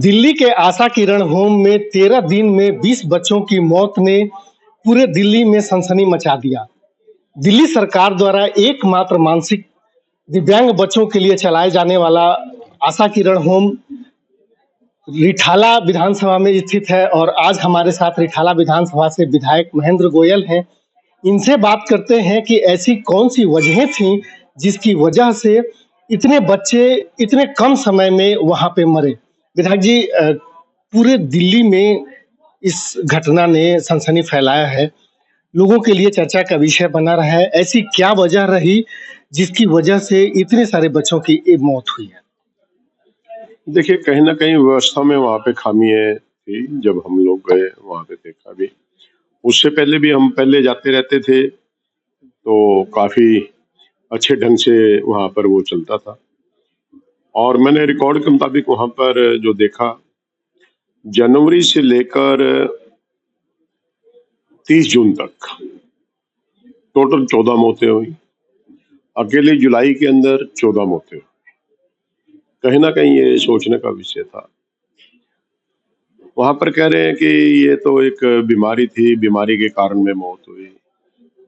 दिल्ली के आशा किरण होम में 13 दिन में 20 बच्चों की मौत ने पूरे दिल्ली में सनसनी मचा दिया। दिल्ली सरकार द्वारा एकमात्र मानसिक दिव्यांग बच्चों के लिए चलाए जाने वाला आशा किरण होम रिठाला विधानसभा में स्थित है और आज हमारे साथ रिठाला विधानसभा से विधायक महेंद्र गोयल हैं। इनसे बात करते हैं कि ऐसी कौन सी वजहें थीं जिसकी वजह से इतने बच्चे इतने कम समय में वहां पे मरे। विधायक जी, पूरे दिल्ली में इस घटना ने सनसनी फैलाया है, लोगों के लिए चर्चा का विषय बना रहा है। ऐसी क्या वजह रही जिसकी वजह से इतने सारे बच्चों की मौत हुई है? देखिए, कहीं न कहीं व्यवस्था में वहाँ पे खामियाँ थी। जब हम लोग गए वहाँ पे देखा भी। उससे पहले भी हम पहले जाते रहते थे, तो काफ़ी अच्छे ढंग से वहाँ पर वो चलता था। और मैंने रिकॉर्ड के मुताबिक वहाँ पर जो देखा, जनवरी से लेकर 30 जून तक टोटल 14 मौतें हुई। अकेले जुलाई के अंदर 14 मौतें हुई। कहीं न कहीं ये सोचने का विषय था। वहाँ पर कह रहे हैं कि ये तो एक बीमारी थी, बीमारी के कारण में मौत हुई।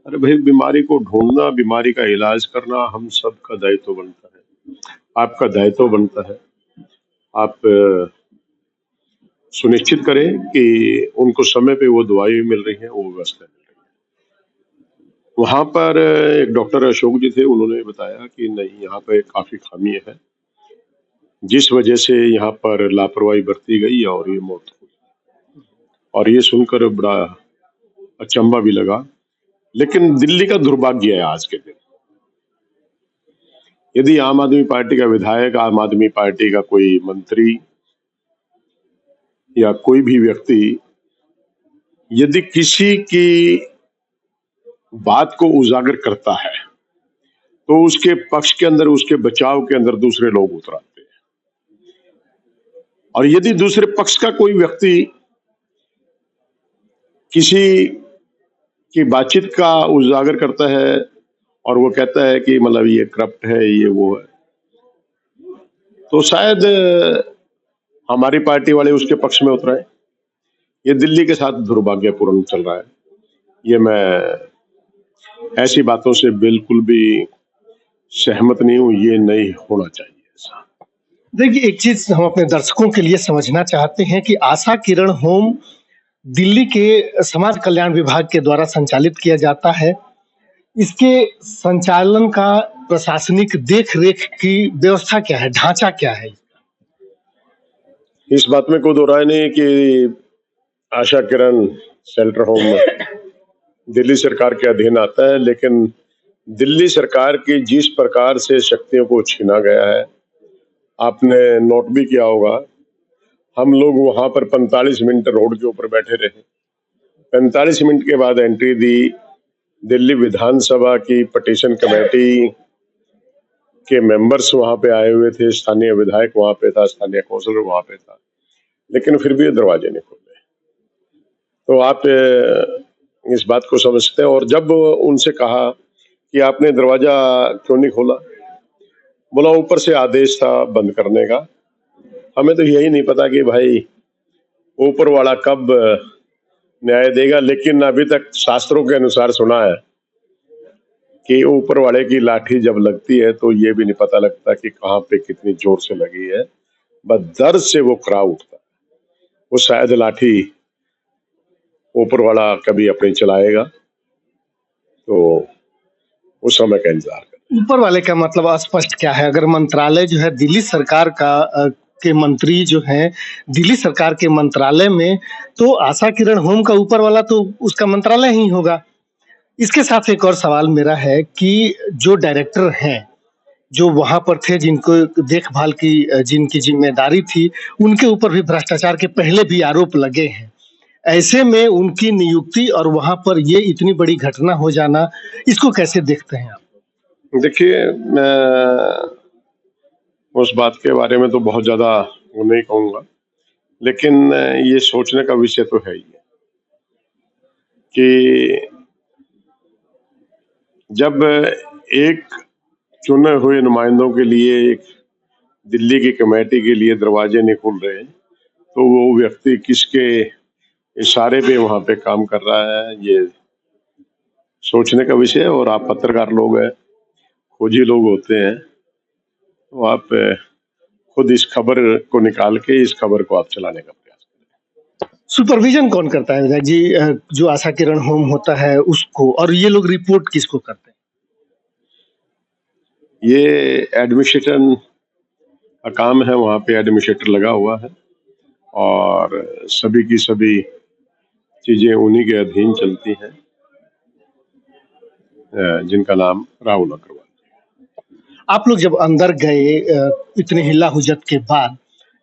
अरे भाई, बीमारी को ढूँढना, बीमारी का इलाज करना हम सबका दायित्व बनता है। आपका दायित्व बनता है। आप सुनिश्चित करें कि उनको समय पे वो दवाई मिल रही है, वो व्यवस्था मिल रही है। वहाँ पर एक डॉक्टर अशोक जी थे, उन्होंने बताया कि नहीं, यहाँ पे काफ़ी खामी है, जिस वजह से यहाँ पर लापरवाही बरती गई और ये मौत हुई। और ये सुनकर बड़ा अचंभा भी लगा। लेकिन दिल्ली का दुर्भाग्य है आज के दिन, यदि आम आदमी पार्टी का विधायक, आम आदमी पार्टी का कोई मंत्री या कोई भी व्यक्ति यदि किसी की बात को उजागर करता है, तो उसके पक्ष के अंदर, उसके बचाव के अंदर दूसरे लोग उतर आते हैं। और यदि दूसरे पक्ष का कोई व्यक्ति किसी की बातचीत का उजागर करता है और वो कहता है कि मतलब ये करप्ट है, ये वो है, तो शायद हमारी पार्टी वाले उसके पक्ष में उतरे। ये दिल्ली के साथ दुर्भाग्यपूर्ण चल रहा है। ये मैं ऐसी बातों से बिल्कुल भी सहमत नहीं हूँ। ये नहीं होना चाहिए ऐसा। देखिए, एक चीज हम अपने दर्शकों के लिए समझना चाहते हैं कि आशा किरण होम दिल्ली के समाज कल्याण विभाग के द्वारा संचालित किया जाता है। इसके संचालन का प्रशासनिक देख रेख की व्यवस्था क्या है, ढांचा क्या है? इस बात में कोई दो राय नहीं कि आशा किरण शेल्टर होम दिल्ली सरकार के अधीन आता है, लेकिन दिल्ली सरकार की जिस प्रकार से शक्तियों को छीना गया है, आपने नोट भी किया होगा। हम लोग वहां पर 45 मिनट रोड के ऊपर बैठे रहे। 45 मिनट के बाद एंट्री दी। दिल्ली विधानसभा की पिटीशन कमेटी के मेंबर्स वहां पे आए हुए थे, स्थानीय विधायक वहां पे था, स्थानीय काउंसिलर वहां पे था, लेकिन फिर भी ये दरवाजे नहीं खुले। तो आप इस बात को समझते हैं। और जब उनसे कहा कि आपने दरवाजा क्यों नहीं खोला, बोला ऊपर से आदेश था बंद करने का। हमें तो यही नहीं पता कि भाई ऊपर वाला कब न्याय देगा, लेकिन अभी तक शास्त्रों के अनुसार सुना है कि ऊपर वाले की लाठी जब लगती है तो ये भी नहीं पता लगता कि कहाँ पे कितनी जोर से लगी है, बस दर्द से वो करा उठता है। वो शायद लाठी ऊपर वाला कभी अपनी चलाएगा, तो उस समय का इंतजार करें। ऊपर वाले का मतलब अस्पष्ट क्या है? अगर मंत्रालय जो है दिल्ली सरकार का के मंत्री जो हैं दिल्ली सरकार के मंत्रालय में, तो आशा किरण होम का ऊपर वाला तो उसका मंत्रालय ही होगा। इसके साथ एक और सवाल मेरा है कि जो डायरेक्टर हैं, जो वहां पर थे, जिनको देखभाल की जिनकी जिम्मेदारी थी, उनके ऊपर भी भ्रष्टाचार के पहले भी आरोप लगे हैं। ऐसे में उनकी नियुक्ति और वहां पर ये इतनी बड़ी घटना हो जाना, इसको कैसे देखते हैं आप? देखिए, मैं उस बात के बारे में तो बहुत ज्यादा नहीं कहूंगा, लेकिन ये सोचने का विषय तो है ही कि जब एक चुने हुए नुमाइंदों के लिए, एक दिल्ली की कमेटी के लिए दरवाजे नहीं खुल रहे, तो वो व्यक्ति किसके इशारे पे वहां पे काम कर रहा है, ये सोचने का विषय है। और आप पत्रकार लोग हैं, खोजी लोग होते हैं, तो आप खुद इस खबर को निकाल के इस खबर को आप चलाने का प्रयास करें। सुपरविजन कौन करता है विधायक जी? जो आशा किरण होम होता है उसको, और ये लोग रिपोर्ट किसको करते हैं? ये एडमिनिस्ट्रेशन का काम है, वहां पे एडमिनिस्ट्रेटर लगा हुआ है और सभी की सभी चीजें उन्हीं के अधीन चलती हैं, जिनका नाम राहुल अग्रवाल। आप लोग जब अंदर गए इतने हिला हुज्जत के बाद,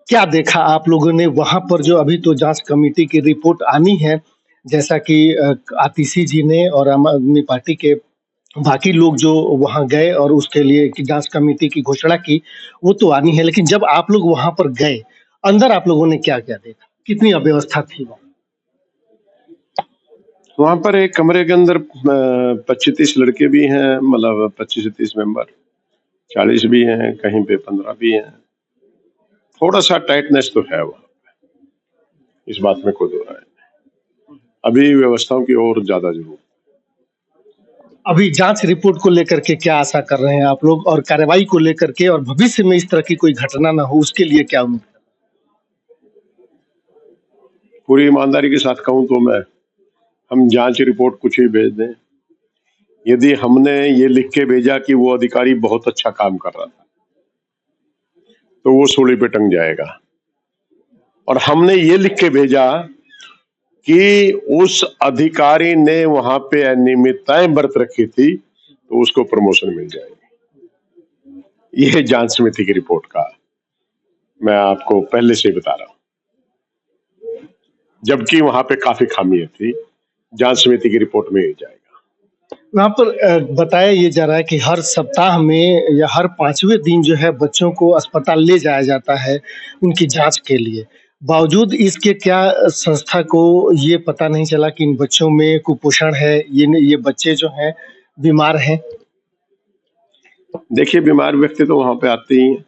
क्या देखा आप लोगों ने वहां पर? जो अभी तो जांच कमेटी की रिपोर्ट आनी है, जैसा कि आतिशी जी ने और आम आदमी पार्टी के बाकी लोग जो वहां गए और उसके लिए कि जांच कमेटी की घोषणा की, वो तो आनी है। लेकिन जब आप लोग वहां पर गए, अंदर आप लोगों ने क्या क्या देखा? कितनी अव्यवस्था थी वहां? वहां पर एक कमरे के अंदर 25-30 लड़के भी हैं, मतलब 25 से 30 मेंबर, 40 भी हैं, कहीं पे 15 भी हैं। थोड़ा सा टाइटनेस तो है वहां, इस बात में कोई दो राय नहीं। अभी व्यवस्थाओं की और ज्यादा जरूरत। अभी जांच रिपोर्ट को लेकर के क्या आशा कर रहे हैं आप लोग, और कार्रवाई को लेकर के, और भविष्य में इस तरह की कोई घटना ना हो उसके लिए क्या उम्मीद? पूरी ईमानदारी के साथ कहूं तो हम जांच रिपोर्ट कुछ भी भेज दें, यदि हमने ये लिख के भेजा कि वो अधिकारी बहुत अच्छा काम कर रहा था, तो वो सूली पे टंग जाएगा। और हमने ये लिख के भेजा कि उस अधिकारी ने वहां पे अनियमितताएं बरत रखी थी, तो उसको प्रमोशन मिल जाएगी। ये जांच समिति की रिपोर्ट का मैं आपको पहले से बता रहा हूं, जबकि वहां पे काफी खामियां थी। जांच समिति की रिपोर्ट में ही जाएगा। वहाँ पर बताया ये जा रहा है कि हर सप्ताह में या हर 5वें दिन जो है बच्चों को अस्पताल ले जाया जाता है उनकी जांच के लिए। बावजूद इसके क्या संस्था को ये पता नहीं चला कि इन बच्चों में कुपोषण है, ये बच्चे जो हैं बीमार हैं? देखिए, बीमार व्यक्ति तो वहां पे आते ही हैं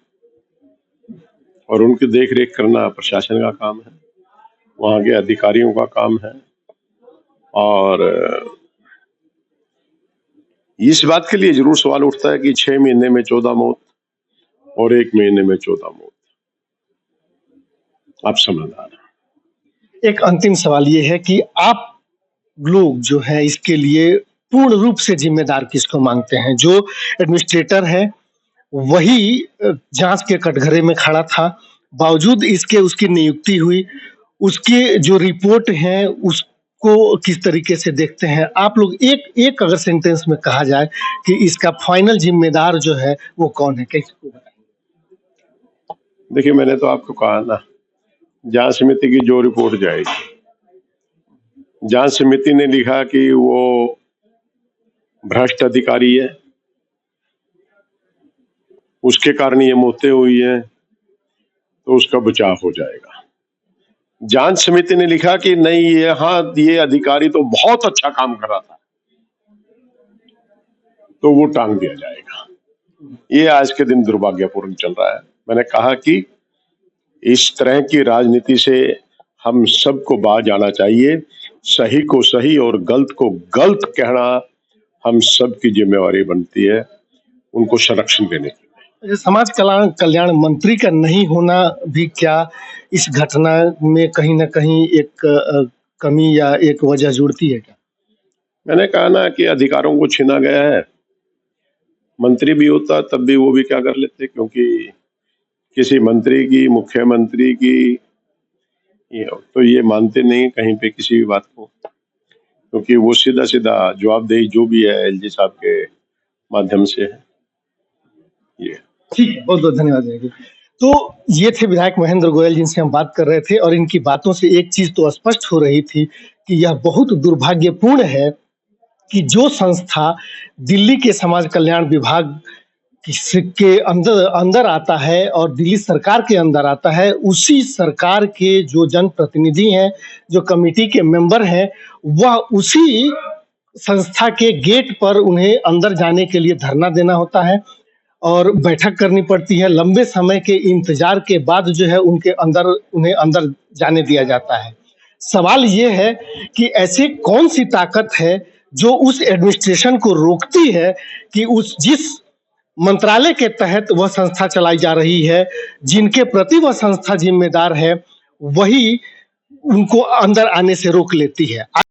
और उनकी देख रेख करना प्रशासन का काम है, वहां के अधिकारियों का काम है। और इस बात के लिए जरूर सवाल उठता है कि 6 महीने में 14 मौत और 1 महीने में 14 मौत, आप समझदार। एक अंतिम सवाल ये है कि आप लोग जो है इसके लिए पूर्ण रूप से जिम्मेदार किसको मानते हैं? जो एडमिनिस्ट्रेटर है वही जांच के कटघरे में खड़ा था, बावजूद इसके उसकी नियुक्ति हुई, उसकी जो रिपोर्ट है उसको किस तरीके से देखते हैं आप लोग? एक एक अगर सेंटेंस में कहा जाए कि इसका फाइनल जिम्मेदार जो है वो कौन है, कैसे को बताएंगे? देखिए, मैंने तो आपको कहा ना, जांच समिति की जो रिपोर्ट जाएगी, जांच समिति ने लिखा कि वो भ्रष्ट अधिकारी है, उसके कारण ये मौतें हुई हैं, तो उसका बचाव हो जाएगा। जांच समिति ने लिखा कि नहीं, ये अधिकारी तो बहुत अच्छा काम कर रहा था, तो वो टांग दिया जाएगा। ये आज के दिन दुर्भाग्यपूर्ण चल रहा है। मैंने कहा कि इस तरह की राजनीति से हम सबको बाज आना चाहिए। सही को सही और गलत को गलत कहना हम सबकी जिम्मेवारी बनती है, उनको संरक्षण देने की। समाज कल्याण मंत्री का नहीं होना भी क्या इस घटना में कहीं ना कहीं एक कमी या एक वजह जुड़ती है क्या? मैंने कहा ना कि अधिकारों को छीना गया है। मंत्री भी होता तब भी वो भी क्या कर लेते, क्योंकि किसी मंत्री की, मुख्यमंत्री की, तो ये मानते नहीं कहीं पे किसी भी बात को, क्योंकि वो सीधा सीधा जवाबदेही जो भी है एलजी साहब के माध्यम से है। ये ठीक है, बहुत बहुत धन्यवाद जी। तो ये थे विधायक महेंद्र गोयल जिनसे हम बात कर रहे थे, और इनकी बातों से एक चीज तो स्पष्ट हो रही थी कि यह बहुत दुर्भाग्यपूर्ण है कि जो संस्था दिल्ली के समाज कल्याण विभाग के अंदर अंदर आता है और दिल्ली सरकार के अंदर आता है, उसी सरकार के जो जनप्रतिनिधि हैं, जो कमेटी के मेंबर हैं, वह उसी संस्था के गेट पर उन्हें अंदर जाने के लिए धरना देना होता है। और बैठक करनी पड़ती है। लंबे समय के इंतजार के बाद जो है उन्हें अंदर जाने दिया जाता है। सवाल ये है कि ऐसी कौन सी ताकत है जो उस एडमिनिस्ट्रेशन को रोकती है कि उस जिस मंत्रालय के तहत वह संस्था चलाई जा रही है, जिनके प्रति वह संस्था जिम्मेदार है, वही उनको अंदर आने से रोक लेती है।